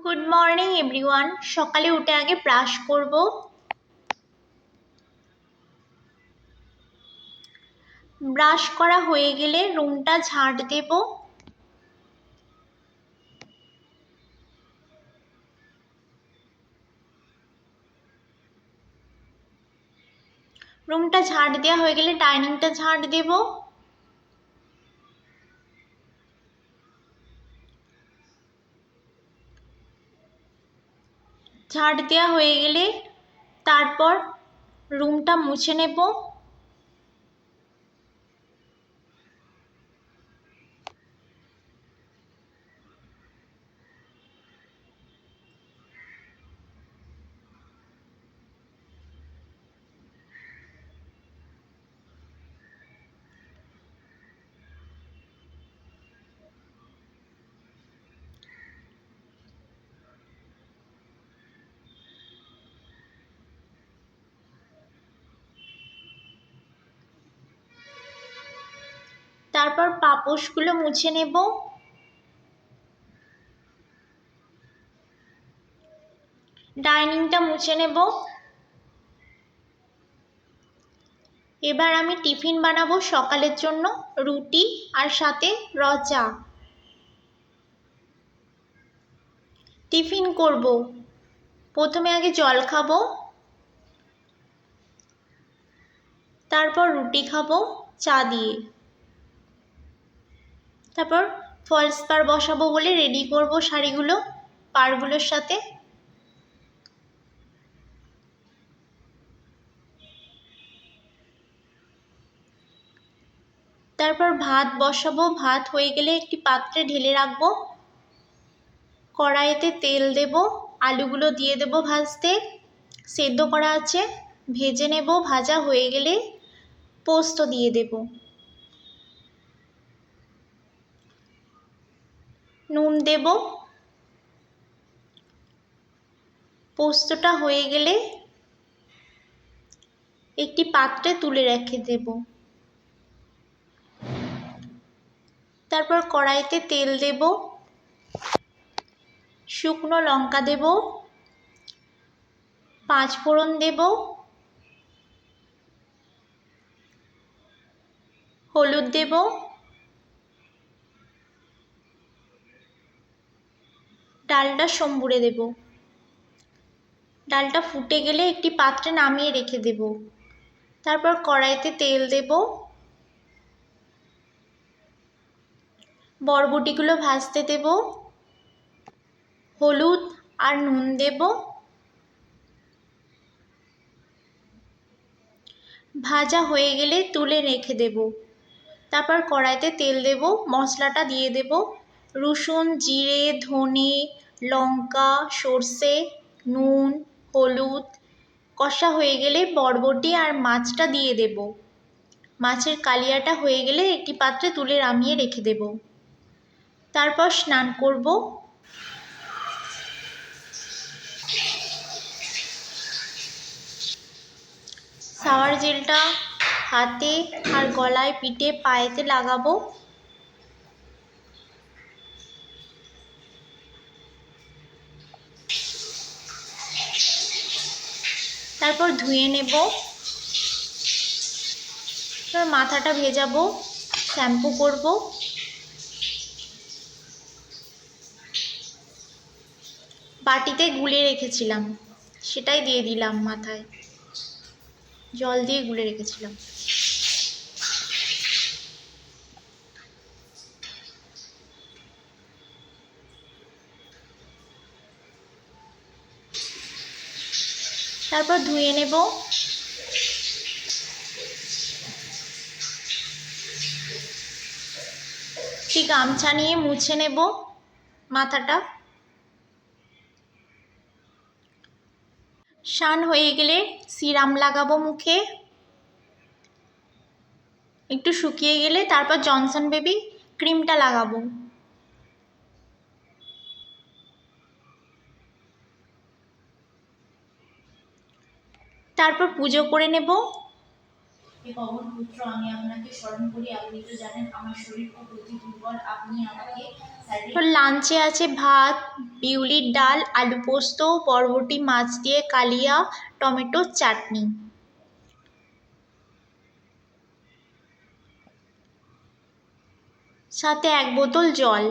Good morning everyone. সকালে উঠে আগে ব্রাশ করব। ব্রাশ করা হয়ে গেলে রুমটা ঝাড় দেব। রুমটা ঝাড় দেওয়া হয়ে গেলে ডাইনিংটা ঝাড় দেব। ঝাড় দেওয়া হয়ে গেলে তারপর রুমটা মুছে নেব। তারপর পাপোশগুলো মুছে নেব। ডাইনিংটা মুছে নেব। এবার আমি টিফিন বানাবো সকালের জন্য, রুটি আর সাথে চা। টিফিন করব, প্রথমে আগে জল খাবো, তারপর রুটি খাবো চা দিয়ে। তারপর ফলস পাড় বসাবো বলে রেডি করব শাড়িগুলো পাড়গুলোর সাথে। তারপর ভাত বসাবো, ভাত হয়ে গেলে একটি পাত্রে ঢেলে রাখবো। কড়াইতে তেল দেব, আলুগুলো দিয়ে দেব ভাজতে। সেদ্ধ করা আছে, ভেজে নেব। ভাজা হয়ে গেলে পোস্ত দিয়ে দেব। নুন দেব। পোস্তটা হয়ে গেলে একটি পাত্রে তুলে রেখে দেব। তারপর কড়াইতে তেল দেব, শুকনো লঙ্কা দেব, 5 ফোড়ন দেব, হলুদ দেব, ডালটা সম্বুরে দেব। ডালটা ফুটে গেলে একটি পাত্রে নামিয়ে রেখে দেব। তারপর কড়াইতে তেল দেব, বরবটিগুলো ভাজতে দেব, হলুদ আর নুন দেব। ভাজা হয়ে গেলে তুলে রেখে দেব। তারপর কড়াইতে তেল দেব, মশলাটা দিয়ে দেব। রসুন, জিরে, ধনে, লঙ্কা, সর্ষে, নুন, হলুদ। কষা হয়ে গেলে বরবটি আর মাছটা দিয়ে দেব। মাছের কালিয়াটা হয়ে গেলে একটি পাত্রে তুলে নামিয়ে রেখে দেব। তারপর স্নান করব। শাওয়ার জেলটা হাতে আর গলায়, পিঠে, পায়েতে লাগাবো। তারপর ধুয়ে নেব। তারপর মাথাটা ভেজাবো, শ্যাম্পু করব। বাটিতে গুলে রেখেছিলাম, সেটাই দিয়ে দিলাম মাথায়, জল দিয়ে গুলে রেখেছিলাম। তারপর ধুয়ে নেব। ঠিক গামছা নিয়ে মুছে নেব মাথাটা। স্নান হয়ে গেলে সিরাম লাগাবো মুখে। একটু শুকিয়ে গেলে তারপর জনসন বেবি ক্রিমটা লাগাবো। তারপর পুজো করে নেব। হে পবন পুত্র, আমি আপনাকে স্মরণ করি। আপনি তো জানেন আমার শরীর খুব অতি দুর্বল। আপনি আমাকে তো লাঞ্চে আছে ভাত, বিউলির ডাল, আলু পোস্ত, বরবটি মাছ দিয়ে কালিয়া, টমেটোর চাটনি, সাথে 1 বোতল জল।